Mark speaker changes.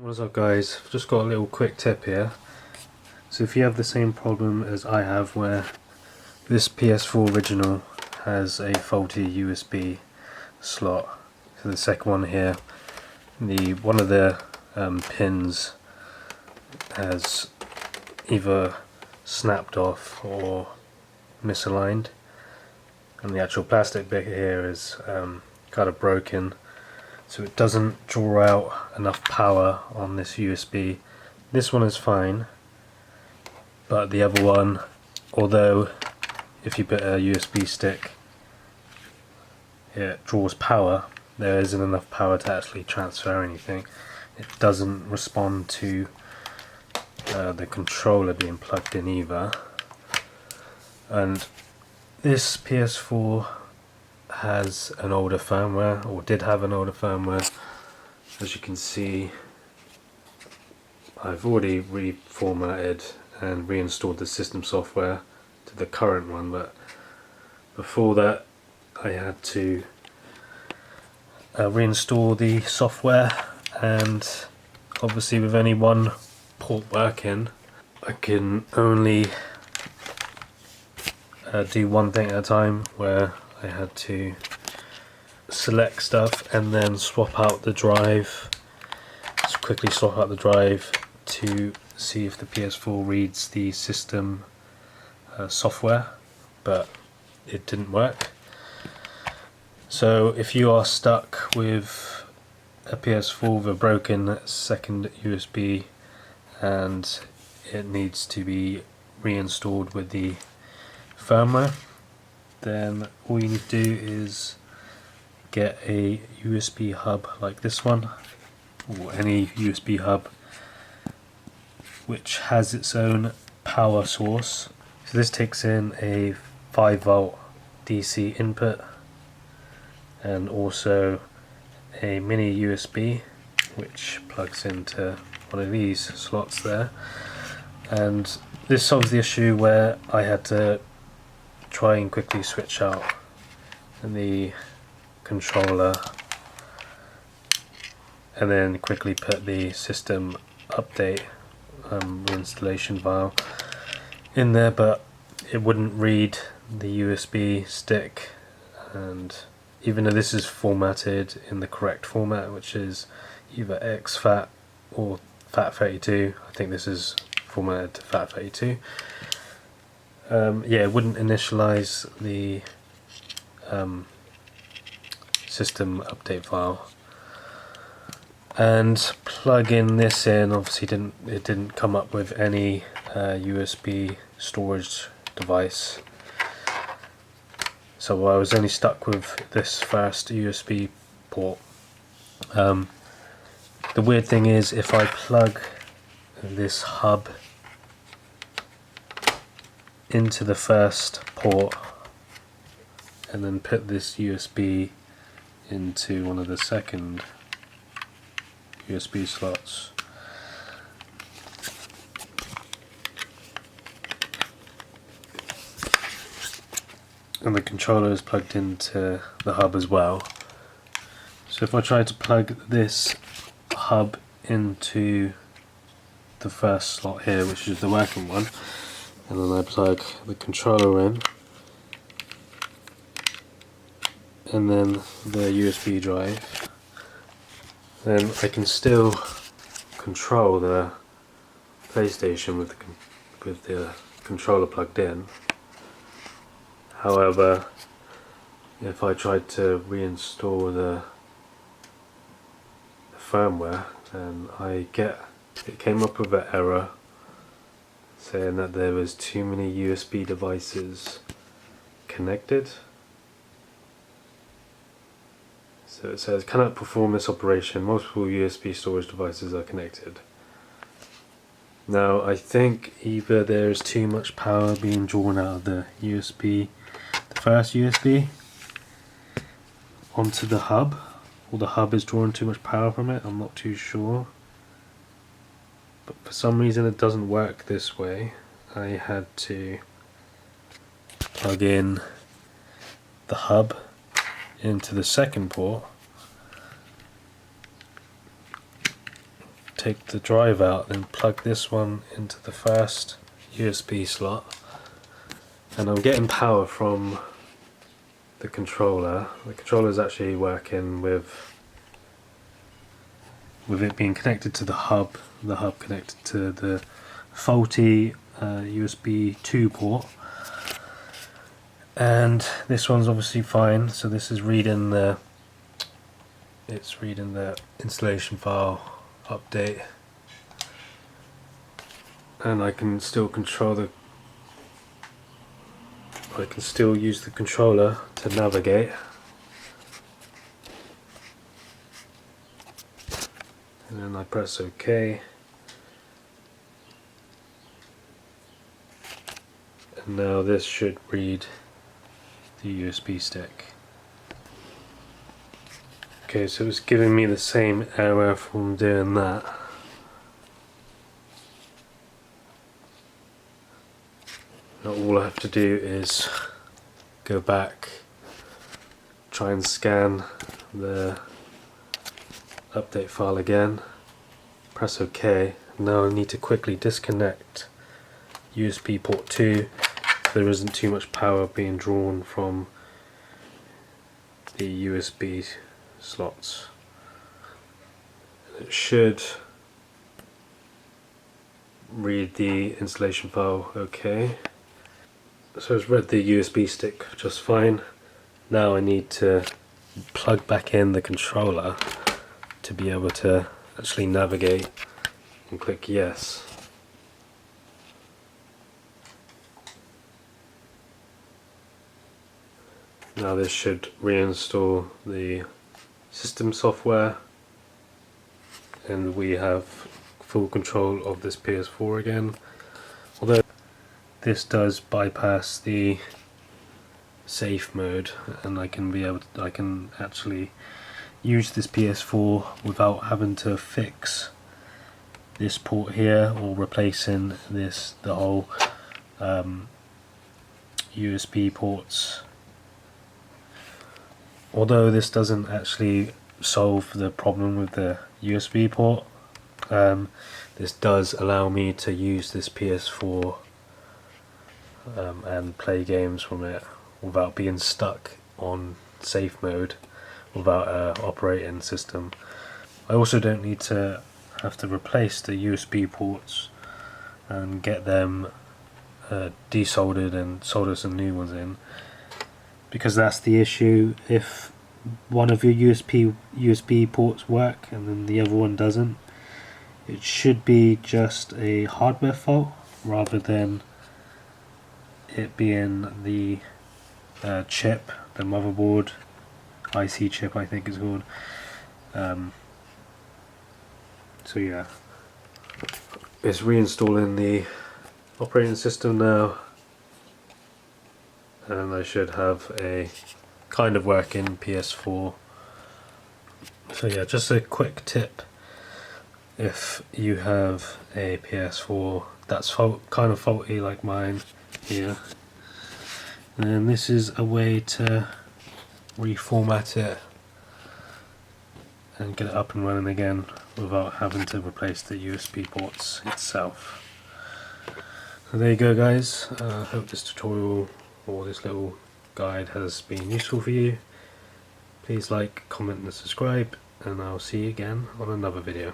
Speaker 1: What's up guys, I've just got a little quick tip here. So if you have the same problem as I have where this PS4 original has a faulty USB slot, so the second one here, one of the pins has either snapped off or misaligned, and the actual plastic bit here is kind of broken, so it doesn't draw out enough power on this USB. This one is fine, but the other one, although if you put a USB stick it draws power, there isn't enough power to actually transfer anything. It doesn't respond to the controller being plugged in either. And this PS4 has an older firmware, or did have an older firmware. As you can see, I've already reformatted and reinstalled the system software to the current one, but before that I had to reinstall the software, and obviously with only one port working I can only do one thing at a time, where I had to select stuff and then swap out the drive, just quickly swap out the drive to see if the PS4 reads the system software, but it didn't work. So if you are stuck with a PS4 with a broken second USB and it needs to be reinstalled with the firmware, then all you need to do is get a USB hub like this one, or any USB hub which has its own power source. So this takes in a 5-volt DC input and also a mini USB which plugs into one of these slots there, and this solves the issue where I had to try and quickly switch out the controller and then quickly put the system update reinstallation file in there, but it wouldn't read the USB stick. And even though this is formatted in the correct format, which is either exFAT or FAT32, I think this is formatted to FAT32, yeah, it wouldn't initialize the system update file. And plugging this in, obviously it didn't come up with any USB storage device, so I was only stuck with this first USB port. The weird thing is, if I plug this hub into the first port and then put this USB into one of the second USB slots, and the controller is plugged into the hub as well. So if I try to plug this hub into the first slot here, which is the working one, and then I plug the controller in and then the USB drive, then I can still control the PlayStation with the controller plugged in. However, if I tried to reinstall the firmware, then it came up with an error saying that there was too many USB devices connected. So it says, cannot perform this operation, multiple USB storage devices are connected. Now I think either there is too much power being drawn out of the first USB onto the hub, or the hub is drawing too much power from it. I'm not too sure, but for some reason it doesn't work this way. I had to plug in the hub into the second port take the drive out, then plug this one into the first USB slot, and I'm getting power from the controller. The controller is actually working with it being connected to the hub connected to the faulty USB 2 port, and this one's obviously fine. So this is reading the installation file update, and I can still use the controller to navigate. And then I press OK, and now this should read the USB stick. Okay, so it's giving me the same error from doing that. Now all I have to do is go back, try and scan the update file again, press OK. Now I need to quickly disconnect USB port 2 so there isn't too much power being drawn from the USB slots. It should read the installation file OK. So it's read the USB stick just fine. Now I need to plug back in the controller to be able to actually navigate and click yes. Now this should reinstall the system software, and we have full control of this PS4 again. Although this does bypass the safe mode, and I can actually use this PS4 without having to fix this port here or replacing the whole USB ports. Although this doesn't actually solve the problem with the USB port, this does allow me to use this PS4 and play games from it without being stuck on safe mode without an operating system. I also don't need to have to replace the USB ports and get them desoldered and solder some new ones in, because that's the issue. If one of your USB ports work and then the other one doesn't, it should be just a hardware fault rather than it being the chip, the motherboard, IC chip I think it's called. So yeah, it's reinstalling the operating system now, and I should have a kind of working PS4. So yeah, just a quick tip: if you have a PS4 that's kind of faulty like mine here, then this is a way to reformat it and get it up and running again without having to replace the USB ports itself. So there you go guys, I hope this tutorial or this little guide has been useful for you. Please like, comment and subscribe, and I'll see you again on another video.